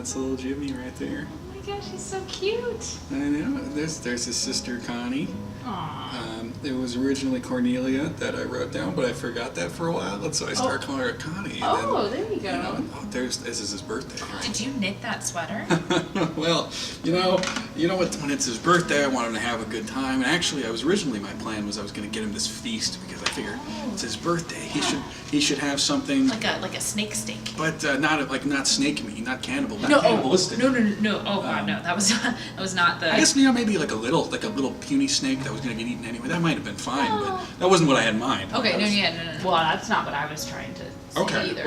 That's little Jimmy right there. Oh my gosh, he's so cute. I know. There's his sister Connie. Aww. It was originally Cornelia that I wrote down, but I forgot that for a while, and so I started calling her Connie. Oh, there you go. This is his birthday. Right? Did you knit that sweater? Well, you know what? When it's his birthday, I want him to have a good time. And actually, my plan was I was going to get him this feast because I figured it's his birthday. He should have something like a snake steak. But not snake meat, not cannibal, not no, cannibalistic. No. Oh god, no. That was not the. I guess maybe like a little puny snake that was going to get eaten anyway. That might have been fine, but that wasn't what I had in mind. Okay, no. Well, that's not what I was trying to say either.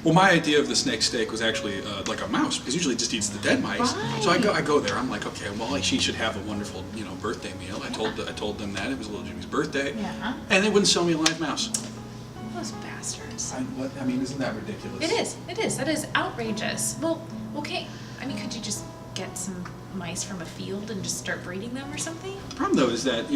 Well, my idea of the snake steak was actually like a mouse, because usually it just eats the dead mice. Right. So I go there. I'm like, okay, well, she should have a wonderful birthday meal. I told them that it was little Jimmy's birthday, and they wouldn't sell me a live mouse. Those bastards. I mean, isn't that ridiculous? It is. That is outrageous. Well, okay. I mean, could you just get some mice from a field and just start breeding them or something? The problem, though, is that,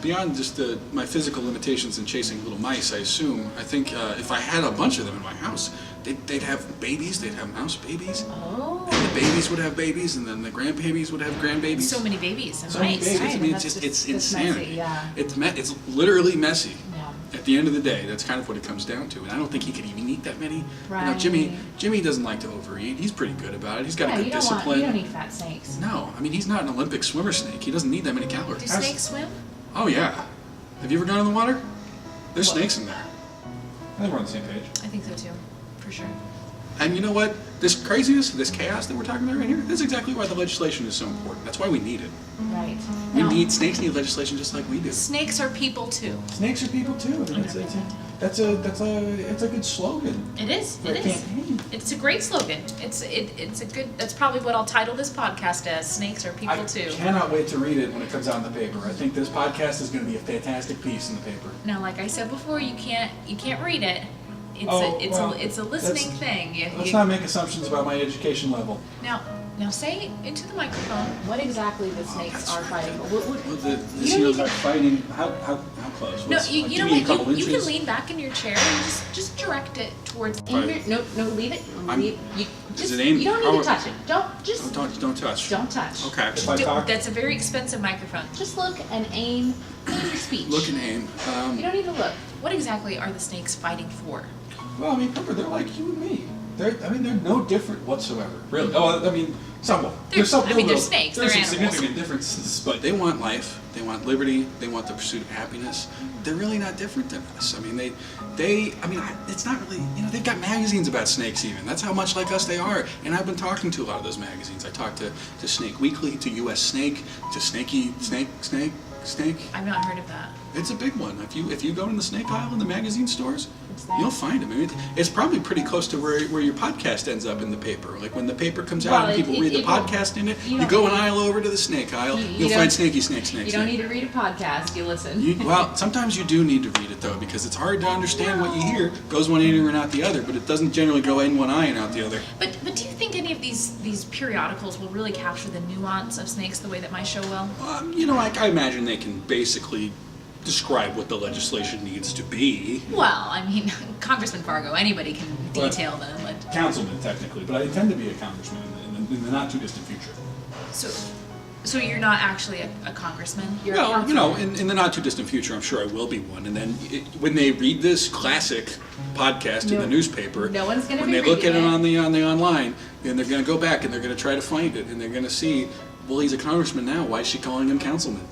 beyond just my physical limitations in chasing little mice, I think if I had a bunch of them in my house, they'd have babies, they'd have mouse babies. Oh. And the babies would have babies, and then the grandbabies would have grandbabies. So many babies and so many babies. Right. I mean, it's insanity. Messy, yeah. It's literally messy. Yeah. At the end of the day, that's kind of what it comes down to. And I don't think he could even eat that many. Right. Jimmy doesn't like to overeat. He's pretty good about it. He's got a good discipline. You don't eat fat snakes. No, I mean, he's not an Olympic swimmer snake. He doesn't need that many calories. Do snakes swim? Oh, yeah. Have you ever gone in the water? There's snakes in there. I think we're on the same page. I think so too, for sure. And you know what? This craziness, this chaos that we're talking about right here, that's exactly why the legislation is so important. That's why we need it. Right. Snakes need legislation just like we do. Snakes are people too. Snakes are people too. I mean, it's a good slogan. It is. For a campaign. It's a great slogan. It's a good. That's probably what I'll title this podcast as. Snakes are people too. I cannot wait to read it when it comes out in the paper. I think this podcast is going to be a fantastic piece in the paper. Now, like I said before, you can't read it. It's a listening thing. Let's not make assumptions about my education level. Now say into the microphone what exactly the snakes are fighting. They're fighting. How close? No, you know what? You can lean back in your chair and just direct it towards. No, leave it. Is it aimed? You don't need to touch it. Don't touch. Don't touch. Okay. If I talk, that's a very expensive microphone. Just look and aim your speech. Look and aim. You don't need to look. What exactly are the snakes fighting for? Well, I mean, remember, they're like you and me. They're no different whatsoever. Really? Oh, I mean, somewhat. They're snakes. There's some animals. significant differences, but they want life. They want liberty. They want the pursuit of happiness. They're really not different than us. I mean, it's not really. They've got magazines about snakes. Even that's how much like us they are. And I've been talking to a lot of those magazines. I talked to Snake Weekly, to U.S. Snake, to Snake. I've not heard of that. It's a big one. If you go in the snake aisle in the magazine stores, you'll find them. I mean, it's probably pretty close to where your podcast ends up in the paper. Like when the paper comes out and people read the podcast in it, you go an aisle over to the snake aisle, you'll find snake. You don't need to read a podcast, you listen. Well, sometimes you do need to read it though, because it's hard to understand what you hear. Goes one ear and out the other, but it doesn't generally go in one eye and out the other. But do you think any of these periodicals will really capture the nuance of snakes the way that my show will? I imagine they can basically describe what the legislation needs to be. Well, I mean, Congressman Fargo, anybody can detail them. But councilman, technically, but I intend to be a congressman in the not-too-distant future. So you're not actually a congressman? You're a councilman? In the not-too-distant future, I'm sure I will be one. And then when they read this classic podcast in the newspaper, no one's going to when they look at it on the online, then they're going to go back and they're going to try to find it, and they're going to see, well, he's a congressman now. Why is she calling him councilman?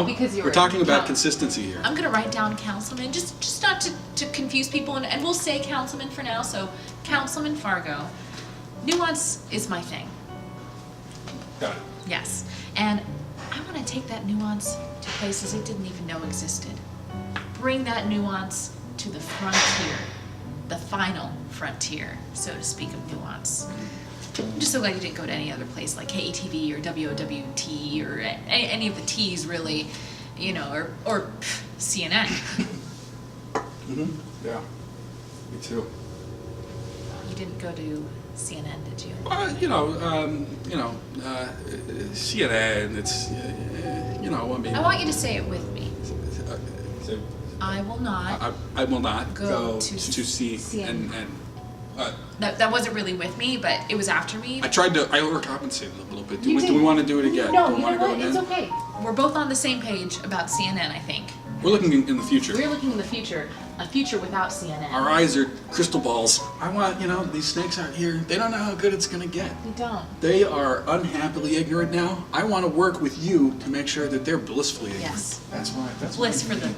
Because we're talking about consistency here. I'm going to write down councilman, just not to confuse people, and we'll say councilman for now. So, Councilman Fargo. Nuance is my thing. Got it. Yes. And I want to take that nuance to places it didn't even know existed. Bring that nuance to the frontier, the final frontier, so to speak, of nuance. I'm just so glad you didn't go to any other place like KATV or WOWT or any of the T's really, or CNN. Yeah, me too. You didn't go to CNN, did you? CNN. It's I mean. I want you to say it with me. I will not. I will not go to CNN. CNN. That wasn't really with me, but it was after me. I overcompensated a little bit. Do You we did. want to do it again? No, do we you want know to go what? It's again? okay. We're both on the same page about CNN, I think. We're looking in the future. We're looking in the future, a future without CNN. Our eyes are crystal balls. I want, these snakes out here, they don't know how good it's going to get. We don't. They are unhappily ignorant now. I want to work with you to make sure that they're blissfully ignorant. Yes. That's why. Bliss for them.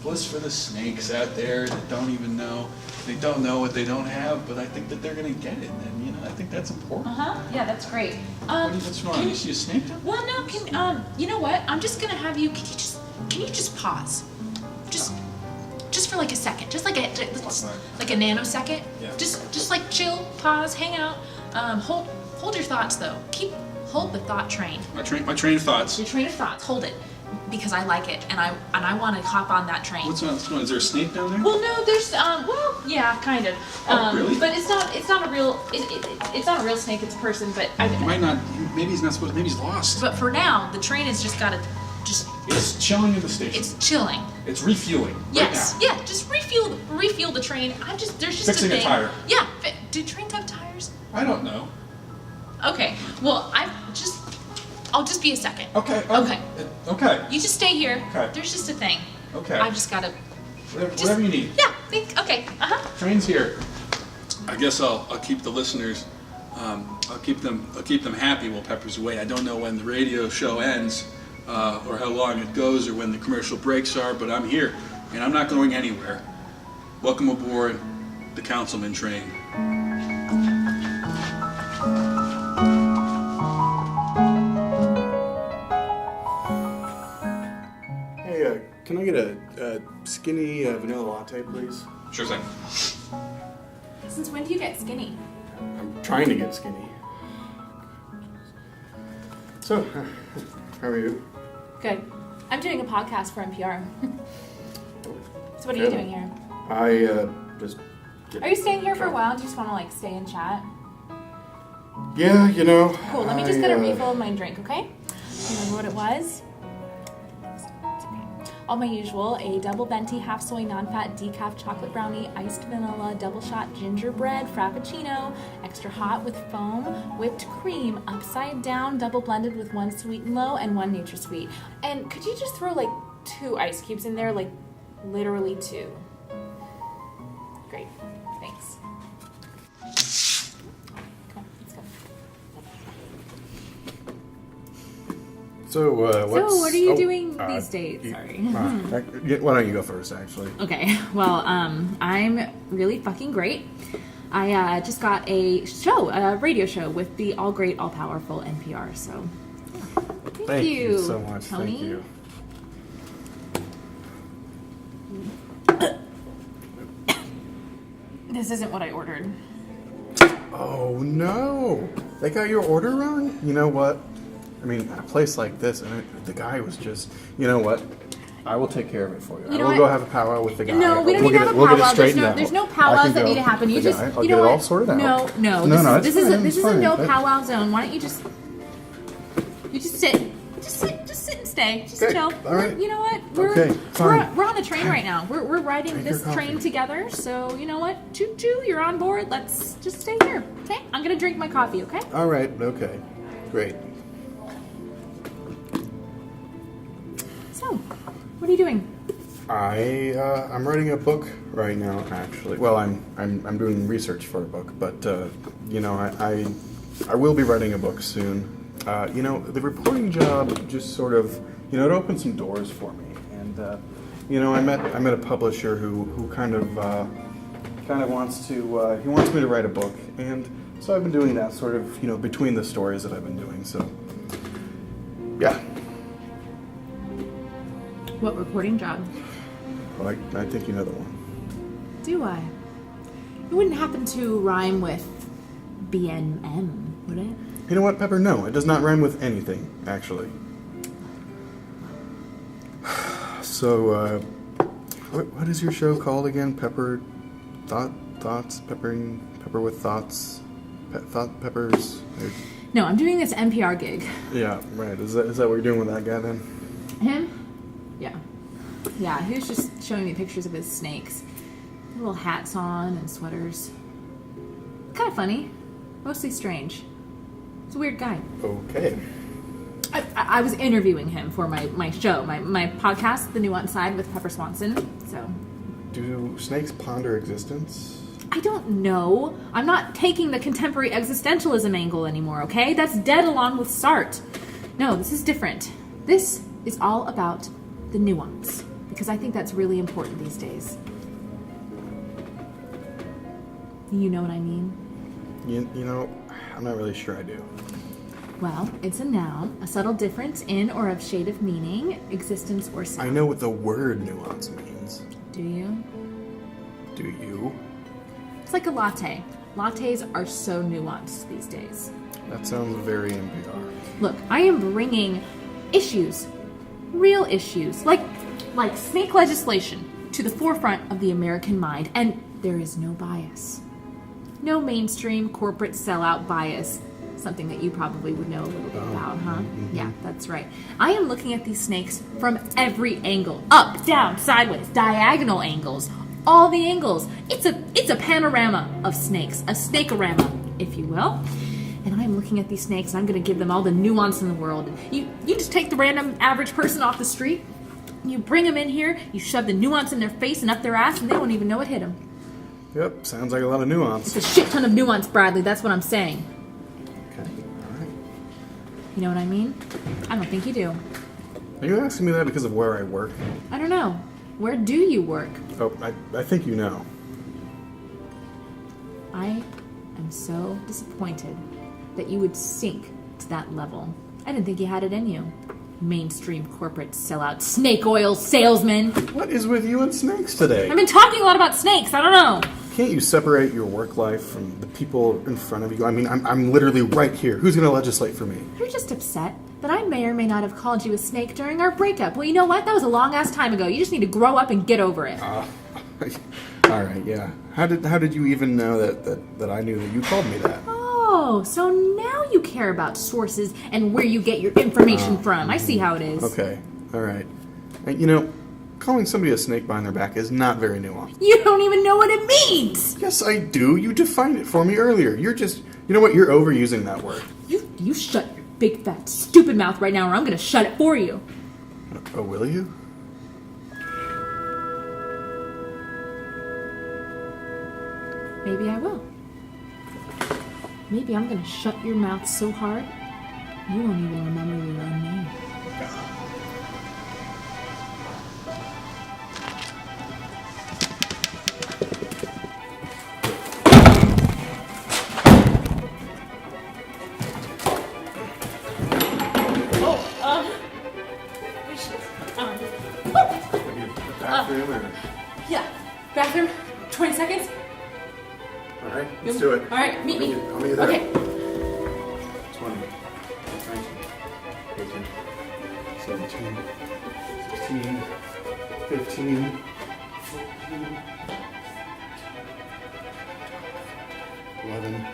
Bliss for the snakes out there that don't even know. They don't know what they don't have, but I think that they're going to get it. And, I think that's important. Yeah, that's great. What's wrong? You see a snake? Well, no, you know what? I'm just going to have you, can you just pause? Just for like a second. Just like a nanosecond. Yeah. Just like chill, pause, hang out. Hold your thoughts though. Hold the thought train. My train of thoughts. Your train of thoughts. Hold it. Because I like it, and I want to hop on that train. What's going on? Is there a snake down there? Well, no, there's yeah, kind of. Really? But it's not a real it's not a real snake. It's a person. But He might not. Maybe he's not supposed. Maybe he's lost. But for now, the train has just got to It's chilling in the station. It's chilling. It's refueling. Yes. Right now. Yeah. Just refuel the train. There's just Fixing a thing. a tire. Yeah. Do trains have tires? I don't know. Okay. Well, I'll just be a second. Okay. Okay. Okay. You just stay here. Okay. There's just a thing. Okay. I've just got to. Whatever you need. Yeah. Okay. Train's here. I guess I'll keep the listeners. I'll keep them happy while Pepper's away. I don't know when the radio show ends, or how long it goes, or when the commercial breaks are. But I'm here, and I'm not going anywhere. Welcome aboard the Councilman train. Hey, can I get a skinny vanilla latte, please? Sure thing. Since when do you get skinny? I'm trying to get skinny. So, how are you? Good. I'm doing a podcast for NPR. So what are you doing here? I just. Are you staying here for a while? Do you just want to stay and chat? Yeah, Cool. Let me just get a refill of my drink, okay? Remember what it was? All my usual: a double venti, half soy, non-fat, decaf chocolate brownie, iced vanilla, double shot gingerbread frappuccino, extra hot with foam, whipped cream, upside down, double blended with 1 sweet and low and 1 NutraSweet. And could you just throw 2 ice cubes in there, literally 2? Great, thanks. Come on, let's go. So, what are you doing these days? Sorry. Why don't you go first, actually? Okay, well, I'm really fucking great. I just got a radio show with the all great, all powerful NPR, so yeah. Thank you so much. Tony. Thank you. This isn't what I ordered. Oh, no. They got your order wrong? You know what? I mean, at a place like this, the guy was just, you know what? I will take care of it for you. You know I will what? go have a powwow with the guy. No, we don't We'll need to get have a we'll get it powwow. straightened out. There's no I can powwows that go need to happen. You with the just, guy. I'll you get know it all what? sorted out. No, No, this it's fine, isn't it's a no fine. powwow zone. Why don't you just sit and stay, just Okay, chill. all right. You know what? Okay, fine. We're on the train right now. We're riding Drink this your coffee. train together. So you know what? Choo choo, you're on board. Let's just stay here. Okay, I'm gonna drink my coffee. Okay. All right, okay. Great. So, what are you doing? I'm writing a book right now, actually. Well, I'm doing research for a book, but I will be writing a book soon. The reporting job just sort of, it opened some doors for me, and I met a publisher who kind of wants to he wants me to write a book, and so I've been doing that sort of between the stories that I've been doing. So, yeah. What reporting job? Well, I think you know the one. Do I? It wouldn't happen to rhyme with BNM, would it? You know what, Pepper? No, it does not rhyme with anything, actually. So, what is your show called again? Pepper, thoughts, pepper with thoughts, peppers. No, I'm doing this NPR gig. Yeah, right. Is that what you're doing with that guy then? Him? Yeah, he was just showing me pictures of his snakes. Little hats on and sweaters. Kind of funny. Mostly strange. He's a weird guy. Okay. I was interviewing him for my show, my podcast, The Nuanced Side with Pepper Swanson. So, Do snakes ponder existence? I don't know. I'm not taking the contemporary existentialism angle anymore, okay? That's dead along with Sartre. No, this is different. This is all about the nuance, because I think that's really important these days. You know what I mean? You know, I'm not really sure I do. Well, it's a noun, a subtle difference in or of shade of meaning, existence, or sound. I know what the word nuance means. Do you? Do you? It's like a latte. Lattes are so nuanced these days. That sounds very NPR. Look, I am bringing issues, real issues, like snake legislation, to the forefront of the American mind, and there is no bias. No mainstream corporate sellout bias. Something that you probably would know a little bit about, huh? Mm-hmm. Yeah, that's right. I am looking at these snakes from every angle. Up, down, sideways, diagonal angles. All the angles. It's a panorama of snakes. A snakeorama, if you will. And I'm looking at these snakes, and I'm going to give them all the nuance in the world. You just take the random average person off the street, you bring them in here, you shove the nuance in their face and up their ass, and they won't even know it hit them. Yep, sounds like a lot of nuance. It's a shit ton of nuance, Bradley. That's what I'm saying. Okay, alright. You know what I mean? I don't think you do. Are you asking me that because of where I work? I don't know. Where do you work? Oh, I think you know. I am so disappointed that you would sink to that level. I didn't think you had it in you. Mainstream corporate sellout snake oil salesman. What is with you and snakes today? I've been talking a lot about snakes. I don't know. Can't you separate your work life from the people in front of you? I mean, I'm literally right here. Who's going to legislate for me? You're just upset that I may or may not have called you a snake during our breakup. Well, you know what? That was a long-ass time ago. You just need to grow up and get over it. All right, yeah. How did you even know that I knew that you called me that? Oh, so now you care about sources and where you get your information from. I see how it is. Okay, all right. And, you know, calling somebody a snake behind their back is not very nuanced. You don't even know what it means. Yes, I do. You defined it for me earlier. You're just, you know what? You're overusing that word. You shut your big fat stupid mouth right now, or I'm gonna shut it for you. Oh, will you? Maybe I will. Maybe I'm gonna shut your mouth so hard you won't even remember your own name. Bathroom or... Yeah, bathroom. 20 seconds. All right, let's do it. All right, meet me. I'll meet you there. Okay. 20, 19, 18, 17, 16, 15, 14, 11,